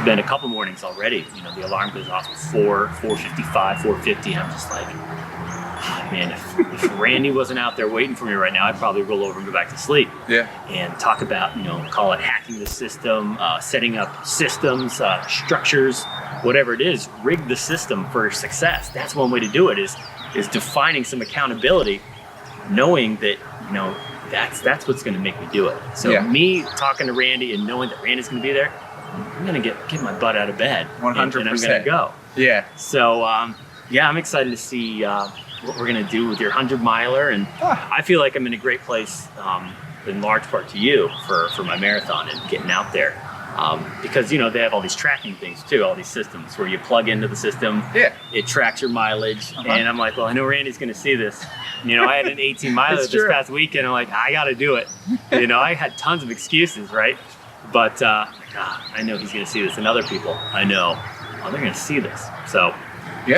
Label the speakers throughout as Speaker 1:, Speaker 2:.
Speaker 1: There's been a couple mornings already. You know, the alarm goes off at 4:55, 4:50. I'm just like, oh, man, if Randy wasn't out there waiting for me right now, I'd probably roll over and go back to sleep.
Speaker 2: Yeah.
Speaker 1: And talk about, call it hacking the system, setting up systems, structures, whatever it is, rig the system for success. That's one way to do it is defining some accountability, knowing that, that's what's going to make me do it. So me talking to Randy and knowing that Randy's going to be there, I'm going to get my butt out of bed
Speaker 2: 100%.
Speaker 1: and I'm going to go.
Speaker 2: Yeah.
Speaker 1: So, I'm excited to see what we're going to do with your 100-miler. And I feel like I'm in a great place, in large part to you, for my marathon and getting out there. Because, they have all these tracking things, too, all these systems where you plug into the system.
Speaker 2: Yeah.
Speaker 1: It tracks your mileage. And I'm like, well, I know Randy's going to see this. I had an 18-miler this past weekend. I'm like, I got to do it. I had tons of excuses, right? But I know he's going to see this, and other people I know, they're going to see this. So,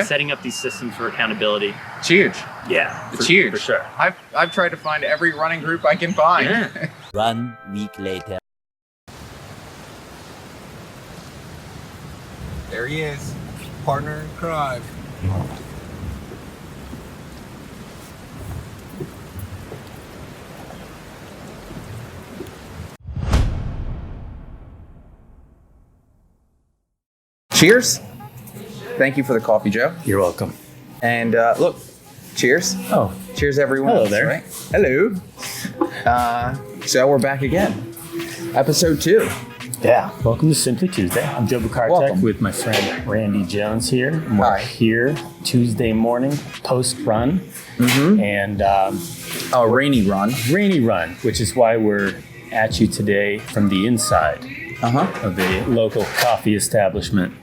Speaker 1: setting up these systems for accountability.
Speaker 2: It's huge.
Speaker 1: Yeah,
Speaker 2: it's huge.
Speaker 1: For sure.
Speaker 2: I've tried to find every running group I can find.
Speaker 1: Yeah.
Speaker 3: 1 week later.
Speaker 4: There he is, partner in crime.
Speaker 2: Cheers. Thank you for the coffee, Joe.
Speaker 1: You're welcome.
Speaker 2: And look, cheers.
Speaker 1: Oh,
Speaker 2: cheers, everyone.
Speaker 1: Hello
Speaker 2: else,
Speaker 1: there.
Speaker 2: Right? Hello. So we're back again. Episode 2.
Speaker 1: Yeah. Welcome to Simply Tuesday. I'm Joe Bukartek
Speaker 2: Welcome.
Speaker 1: with my friend Randy Jones here. And we're
Speaker 2: Hi.
Speaker 1: here Tuesday morning, post-run.
Speaker 2: Mm-hmm.
Speaker 1: And
Speaker 2: A rainy run.
Speaker 1: rainy run, which is why we're at you today from the inside of the local coffee establishment.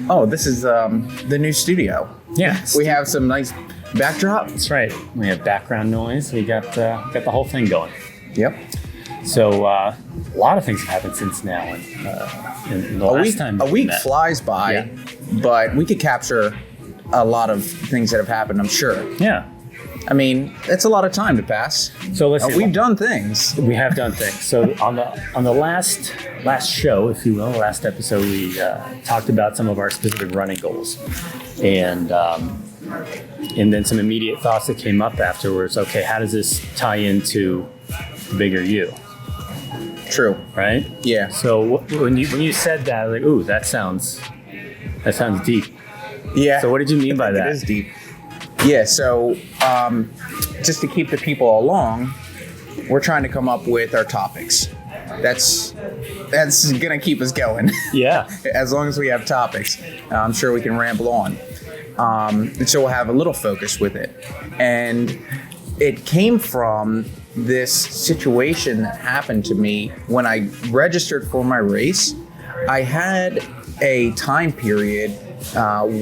Speaker 2: Oh, this is the new studio.
Speaker 1: Yeah.
Speaker 2: We have some nice backdrop.
Speaker 1: That's right. We have background noise. We got the whole thing going.
Speaker 2: Yep.
Speaker 1: So a lot of things have happened since now. And in the last time
Speaker 2: a
Speaker 1: we
Speaker 2: week
Speaker 1: met.
Speaker 2: flies by, but we could capture a lot of things that have happened, I'm sure.
Speaker 1: Yeah.
Speaker 2: I mean, it's a lot of time to pass.
Speaker 1: So let's see.
Speaker 2: We've done things.
Speaker 1: We have done things. So on the last show, if you will, last episode, we talked about some of our specific running goals, and then some immediate thoughts that came up afterwards. Okay, how does this tie into the bigger you?
Speaker 2: True.
Speaker 1: Right?
Speaker 2: Yeah.
Speaker 1: So when you said that, like, ooh, that sounds deep.
Speaker 2: Yeah.
Speaker 1: So what did you mean by that?
Speaker 2: It is deep. Yeah, so just to keep the people along, we're trying to come up with our topics. That's gonna keep us going.
Speaker 1: Yeah.
Speaker 2: As long as we have topics, I'm sure we can ramble on. And so we'll have a little focus with it. And it came from this situation that happened to me when I registered for my race. I had a time period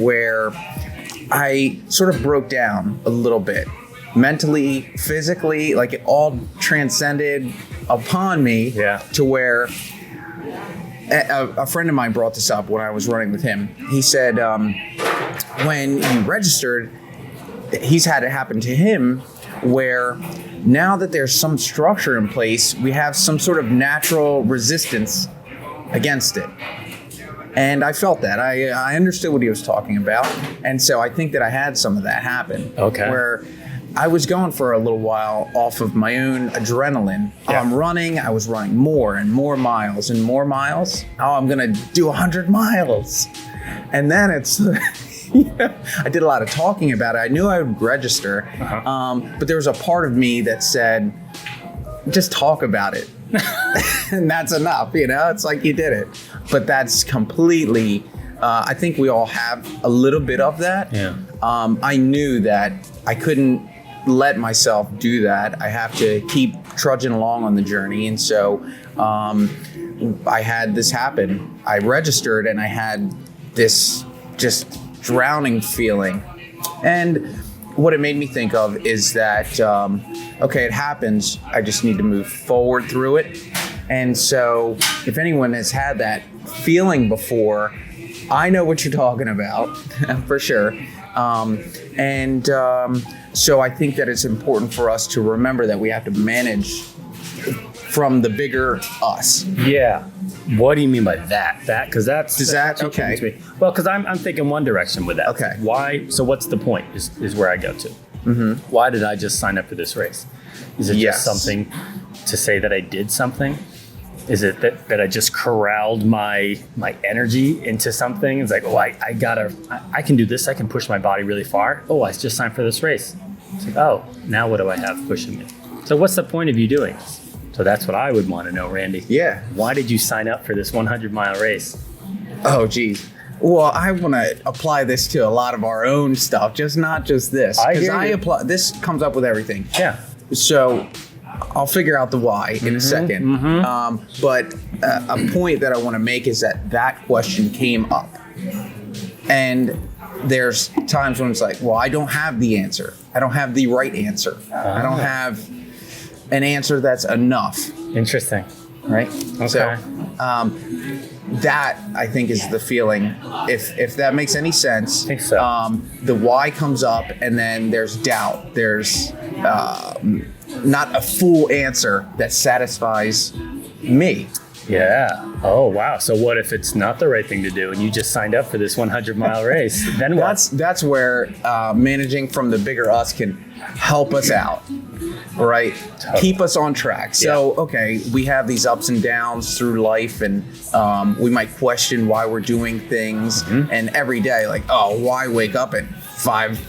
Speaker 2: where I sort of broke down a little bit, mentally, physically, like it all transcended upon me to where a friend of mine brought this up when I was running with him. He said, when you registered, he's had it happen to him where now that there's some structure in place, we have some sort of natural resistance against it. And I felt that. I understood what he was talking about. And so I think that I had some of that happen.
Speaker 1: Okay.
Speaker 2: Where I was going for a little while off of my own adrenaline.
Speaker 1: Yeah.
Speaker 2: I'm running. I was running more and more miles and more miles. Oh, I'm going to do 100 miles. And then it's... I did a lot of talking about it. I knew I would register. But there was a part of me that said, just talk about it. And that's enough, it's like you did it. But that's completely, I think we all have a little bit of that.
Speaker 1: Yeah.
Speaker 2: I knew that I couldn't let myself do that. I have to keep trudging along on the journey. And so I had this happen. I registered and I had this just drowning feeling. And what it made me think of is that, okay, it happens. I just need to move forward through it. And so if anyone has had that feeling before, I know what you're talking about for sure. So I think that it's important for us to remember that we have to manage from the bigger us.
Speaker 5: Yeah. What do you mean by that? Because that's
Speaker 2: okay?
Speaker 5: To me. Well, because I'm thinking one direction with that.
Speaker 2: Okay.
Speaker 5: Why? So what's the point? Is where I go to. Mm-hmm. Why did I just sign up for this race? Is it just something to say that I did something? Is it that I just corralled my energy into something? It's like, oh, I can do this. I can push my body really far. Oh, I just signed for this race. It's like, oh, now what do I have pushing me? So what's the point of you doing this? So that's what I would want to know, Randy.
Speaker 2: Yeah.
Speaker 5: Why did you sign up for this 100-mile race?
Speaker 2: Oh, geez. Well, I want to apply this to a lot of our own stuff, not just this. Because this comes up with everything.
Speaker 5: Yeah.
Speaker 2: So I'll figure out the why in a second. Mm-hmm. But a point that I want to make is that question came up. And there's times when it's like, well, I don't have the answer. I don't have the right answer. I don't have an answer that's enough.
Speaker 5: Interesting.
Speaker 2: Right?
Speaker 5: Okay.
Speaker 2: So that, I think, is the feeling. If that makes any sense.
Speaker 5: I think so.
Speaker 2: The why comes up, and then there's doubt. There's not a full answer that satisfies me.
Speaker 5: Yeah. Oh, wow. So what if it's not the right thing to do and you just signed up for this 100-mile race? Then what?
Speaker 2: That's where managing from the bigger us can help us out, right?
Speaker 5: Totally.
Speaker 2: Keep us on track. So, okay, we have these ups and downs through life, and we might question why we're doing things. Mm-hmm. And every day, like, oh, why wake up at 5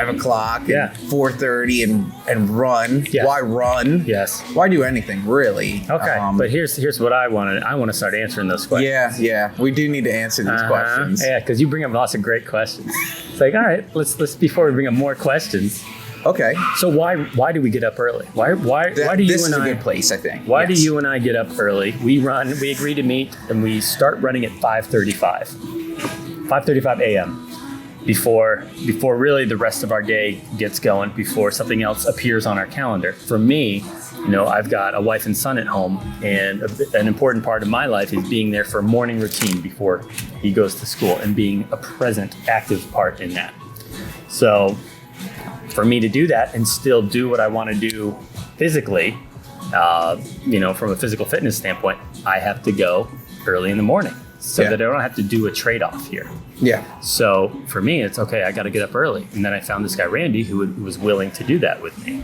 Speaker 2: o'clock and 4:30 and run?
Speaker 5: Yeah.
Speaker 2: Why run?
Speaker 5: Yes.
Speaker 2: Why do anything, really?
Speaker 5: Okay. But here's what I want to start answering those questions.
Speaker 2: Yeah. We do need to answer these questions.
Speaker 5: Yeah, because you bring up lots of great questions. It's like, all right, let's before we bring up more questions.
Speaker 2: Okay.
Speaker 5: So why do we get up early? Why do you and I?
Speaker 2: This is a good place, I think.
Speaker 5: Why do you and I get up early? We agree to meet, and we start running at 5:35 a.m. Before really the rest of our day gets going, before something else appears on our calendar. For me, I've got a wife and son at home, and an important part of my life is being there for a morning routine before he goes to school and being a present, active part in that. So for me to do that and still do what I want to do physically, from a physical fitness standpoint, I have to go early in the morning so that I don't have to do a trade-off here.
Speaker 2: Yeah.
Speaker 5: So for me, it's okay, I got to get up early. And then I found this guy, Randy, who was willing to do that with me.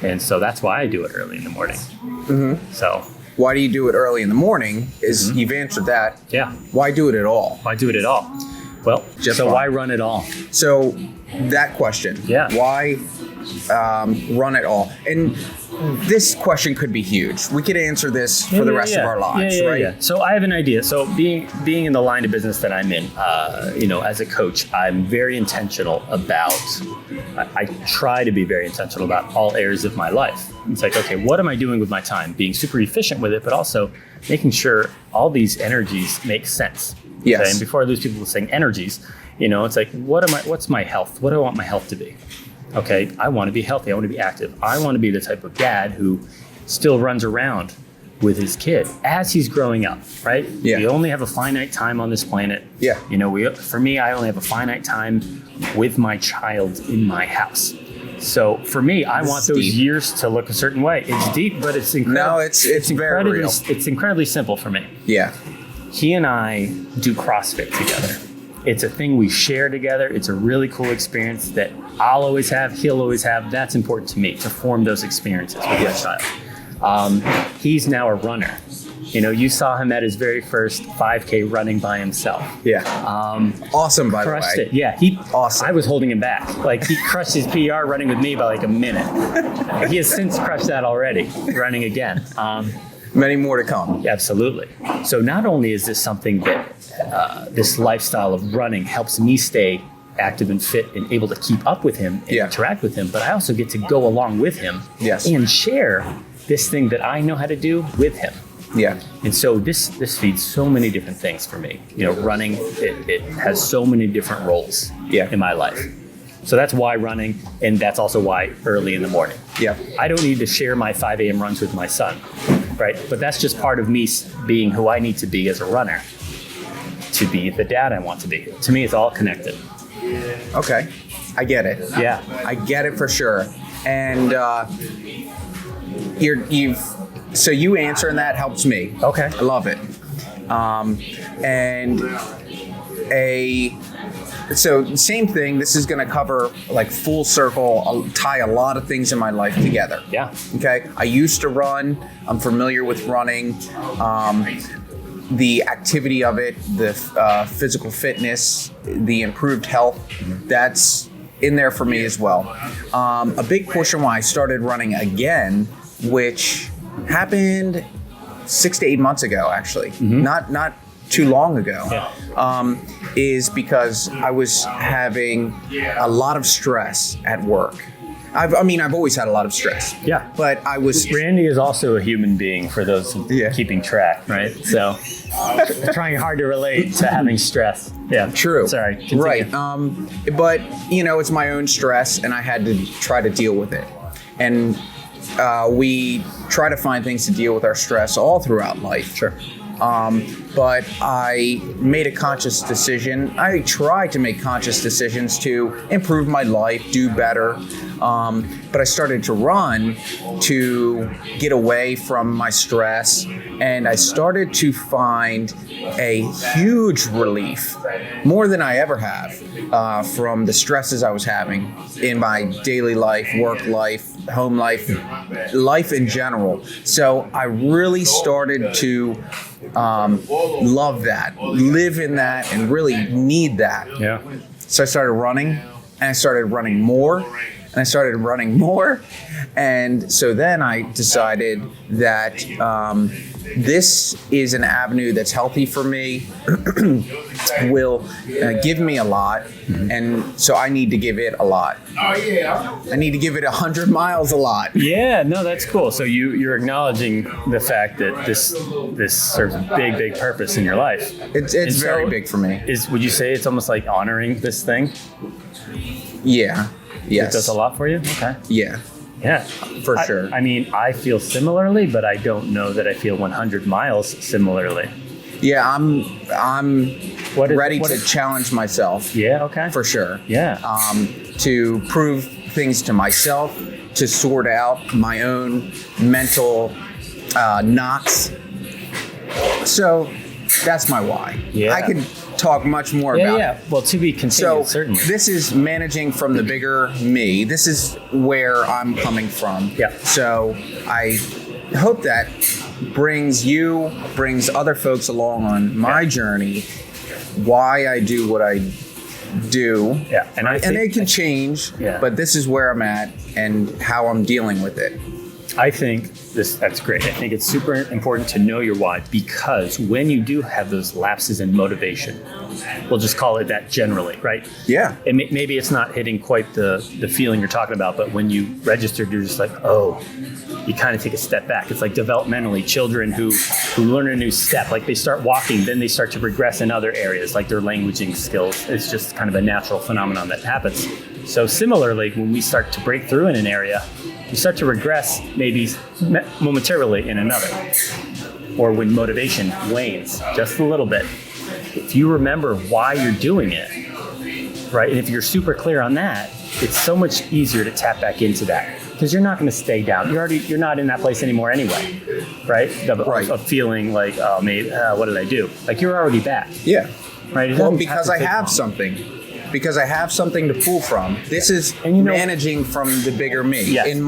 Speaker 5: And so that's why I do it early in the morning. Mm-hmm. So
Speaker 2: why do you do it early in the morning is you've answered that.
Speaker 5: Yeah.
Speaker 2: Why do it at all?
Speaker 5: Why do it at all? Well, why run at all?
Speaker 2: So that question.
Speaker 5: Yeah.
Speaker 2: Why run at all? And this question could be huge. We could answer this for the rest of our lives, right?
Speaker 5: Yeah. So I have an idea. So being in the line of business that I'm in, as a coach, I'm very intentional about, I try to be very intentional about all areas of my life. It's like, okay, what am I doing with my time? Being super efficient with it, but also making sure all these energies make sense.
Speaker 2: Yes.
Speaker 5: Okay? And before I lose people saying energies, it's like, what's my health? What do I want my health to be? Okay, I want to be healthy. I want to be active. I want to be the type of dad who still runs around with his kid as he's growing up, right?
Speaker 2: Yeah.
Speaker 5: We only have a finite time on this planet.
Speaker 2: Yeah.
Speaker 5: For me, I only have a finite time with my child in my house. So for me, I want those years to look a certain way. It's deep, but it's incredible.
Speaker 2: No, it's very real.
Speaker 5: It's incredibly simple for me.
Speaker 2: Yeah.
Speaker 5: He and I do CrossFit together. It's a thing we share together. It's a really cool experience that I'll always have, he'll always have. That's important to me, to form those experiences with my child. He's now a runner. You saw him at his very first 5K running by himself.
Speaker 2: Yeah. Awesome, by the way.
Speaker 5: Crushed it. Yeah.
Speaker 2: Awesome.
Speaker 5: I was holding him back. Like, he crushed his PR running with me by like a minute. He has since crushed that already, running again.
Speaker 2: Many more to come.
Speaker 5: Absolutely. So not only is this something that this lifestyle of running helps me stay active and fit and able to keep up with him and
Speaker 2: Yeah.
Speaker 5: interact with him, but I also get to go along with him
Speaker 2: Yes.
Speaker 5: and share this thing that I know how to do with him.
Speaker 2: Yeah.
Speaker 5: And so this feeds so many different things for me. You know, running, it has so many different roles
Speaker 2: Yeah.
Speaker 5: in my life. So that's why running, and that's also why early in the morning.
Speaker 2: Yeah.
Speaker 5: I don't need to share my 5 a.m. runs with my son, right? But that's just part of me being who I need to be as a runner, to be the dad I want to be. To me, it's all connected.
Speaker 2: Okay. I get it.
Speaker 5: Yeah.
Speaker 2: I get it for sure. And so you answering that helps me.
Speaker 5: Okay.
Speaker 2: I love it. And so same thing. This is going to cover like full circle. I'll tie a lot of things in my life together.
Speaker 5: Yeah.
Speaker 2: Okay. I used to run. I'm familiar with running. The activity of it, the physical fitness, the improved health, that's in there for me as well. A big portion why I started running again, which happened 6 to 8 months ago, actually, not too long ago, is because I was having a lot of stress at work. I've always had a lot of stress.
Speaker 5: Yeah.
Speaker 2: But I was...
Speaker 5: Randy is also a human being for those keeping track, right? So trying hard to relate to having stress. Yeah.
Speaker 2: True.
Speaker 5: Sorry. Continue.
Speaker 2: Right. But, it's my own stress, and I had to try to deal with it. And we try to find things to deal with our stress all throughout life.
Speaker 5: Sure.
Speaker 2: But I made a conscious decision. I try to make conscious decisions to improve my life, do better. But I started to run to get away from my stress. And I started to find a huge relief, more than I ever have, from the stresses I was having in my daily life, work life, home life, life in general. So I really started to love that, live in that, and really need that.
Speaker 5: Yeah.
Speaker 2: So I started running, and I started running more, and I started running more. And so then I decided that this is an avenue that's healthy for me, will give me a lot, and so I need to give it a lot. I need to give it 100 miles a lot.
Speaker 5: Yeah, no, that's cool. So you're acknowledging the fact that this serves a big purpose in your life.
Speaker 2: It's
Speaker 5: And
Speaker 2: very
Speaker 5: so
Speaker 2: big for me.
Speaker 5: Would you say it's almost like honoring this thing?
Speaker 2: Yeah. Yes.
Speaker 5: It does a lot for you? Okay.
Speaker 2: Yeah.
Speaker 5: Yeah.
Speaker 2: For sure.
Speaker 5: I mean, I feel similarly, but I don't know that I feel 100 miles similarly.
Speaker 2: Yeah, I'm ready
Speaker 5: what
Speaker 2: to
Speaker 5: is-
Speaker 2: challenge myself.
Speaker 5: Yeah, okay.
Speaker 2: For sure.
Speaker 5: Yeah.
Speaker 2: To prove things to myself, to sort out my own mental knots. So that's my why.
Speaker 5: Yeah.
Speaker 2: I could talk much more
Speaker 5: Yeah,
Speaker 2: about
Speaker 5: yeah.
Speaker 2: it.
Speaker 5: Well, to be
Speaker 2: So
Speaker 5: continued, certainly.
Speaker 2: this is managing from the bigger me. This is where I'm coming from.
Speaker 5: Yeah.
Speaker 2: So I hope that brings other folks along on my journey, why I do what I do.
Speaker 5: Yeah, and I think-
Speaker 2: it can change,
Speaker 5: Yeah.
Speaker 2: but this is where I'm at and how I'm dealing with it.
Speaker 5: I think that's great. I think it's super important to know your why, because when you do have those lapses in motivation, we'll just call it that generally, right?
Speaker 2: Yeah.
Speaker 5: And maybe it's not hitting quite the feeling you're talking about, but when you registered, you're just like, oh, you kind of take a step back. It's like developmentally, children who learn a new step, like they start walking, then they start to regress in other areas, like their languaging skills. It's just kind of a natural phenomenon that happens. So similarly, when we start to break through in an area, we start to regress maybe momentarily in another. Or when motivation wanes just a little bit. If you remember why you're doing it, right? And if you're super clear on that, it's so much easier to tap back into that, because you're not going to stay down. You're not in that place anymore anyway, right? Of feeling like, oh, maybe, what did I do? Like you're already back,
Speaker 2: Yeah.
Speaker 5: right? It
Speaker 2: Well,
Speaker 5: doesn't
Speaker 2: because
Speaker 5: to
Speaker 2: I
Speaker 5: take
Speaker 2: have
Speaker 5: long.
Speaker 2: something. Because I have something to pull from. This is
Speaker 5: And you know-
Speaker 2: managing from the bigger me
Speaker 5: Yes.
Speaker 2: in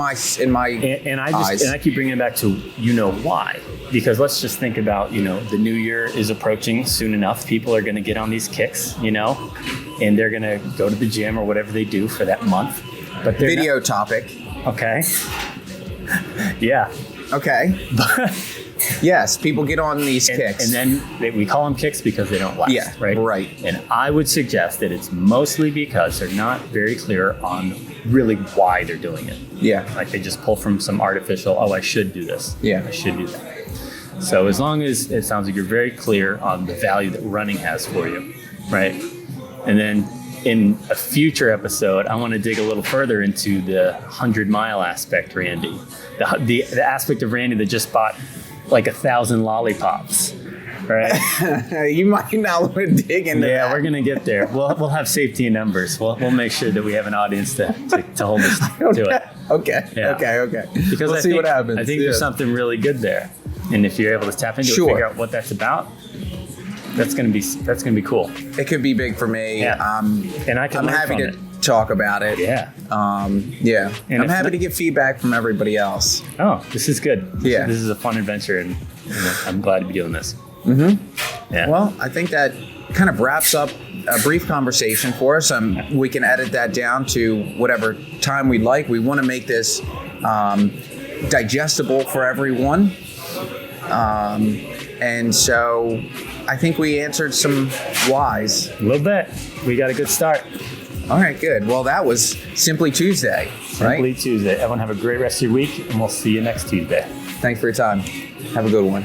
Speaker 2: my
Speaker 5: And I
Speaker 2: eyes.
Speaker 5: keep bringing it back to why, because let's just think about the new year is approaching soon enough. People are going to get on these kicks, and they're going to go to the gym or whatever they do for that month. But they're
Speaker 2: Video topic.
Speaker 5: not, okay. Yeah.
Speaker 2: Okay. Yes, people get on these kicks.
Speaker 5: And then we call them kicks because they don't last,
Speaker 2: Yeah,
Speaker 5: right?
Speaker 2: right.
Speaker 5: And I would suggest that it's mostly because they're not very clear on really why they're doing it.
Speaker 2: Yeah.
Speaker 5: Like they just pull from some artificial, I should do this.
Speaker 2: Yeah.
Speaker 5: I should do that. So as long as it sounds like you're very clear on the value that running has for you, right? And then in a future episode, I want to dig a little further into the 100-mile aspect, Randy. The aspect of Randy that just bought like 1,000 lollipops, right?
Speaker 2: You might not want to dig into
Speaker 5: Yeah,
Speaker 2: that.
Speaker 5: we're gonna get there. We'll have safety in numbers. We'll make sure that we have an audience to hold us to it.
Speaker 2: Okay.
Speaker 5: Yeah.
Speaker 2: Okay.
Speaker 5: Because
Speaker 2: we'll see what happens.
Speaker 5: I think there's something really good there, and if you're able to tap into it,
Speaker 2: Sure.
Speaker 5: figure out what that's about, that's gonna be cool.
Speaker 2: It could be big for me.
Speaker 5: Yeah. And I can
Speaker 2: I'm
Speaker 5: learn
Speaker 2: happy
Speaker 5: from
Speaker 2: to
Speaker 5: it.
Speaker 2: talk about it.
Speaker 5: Yeah.
Speaker 2: Yeah.
Speaker 5: And
Speaker 2: I'm
Speaker 5: if
Speaker 2: happy
Speaker 5: not-
Speaker 2: to get feedback from everybody else.
Speaker 5: Oh, this is good.
Speaker 2: Yeah.
Speaker 5: This is a fun adventure, and I'm glad to be doing this. Mm-hmm. Yeah.
Speaker 2: Well, I think that kind of wraps up a brief conversation for us. We can edit that down to whatever time we like. We want to make this digestible for everyone. And so I think we answered some whys.
Speaker 5: a little bit. We got a good start.
Speaker 2: All right, good. Well, that was Simply Tuesday, right?
Speaker 5: Simply Tuesday. Everyone have a great rest of your week, and we'll see you next Tuesday.
Speaker 2: Thanks for your time. Have a good one.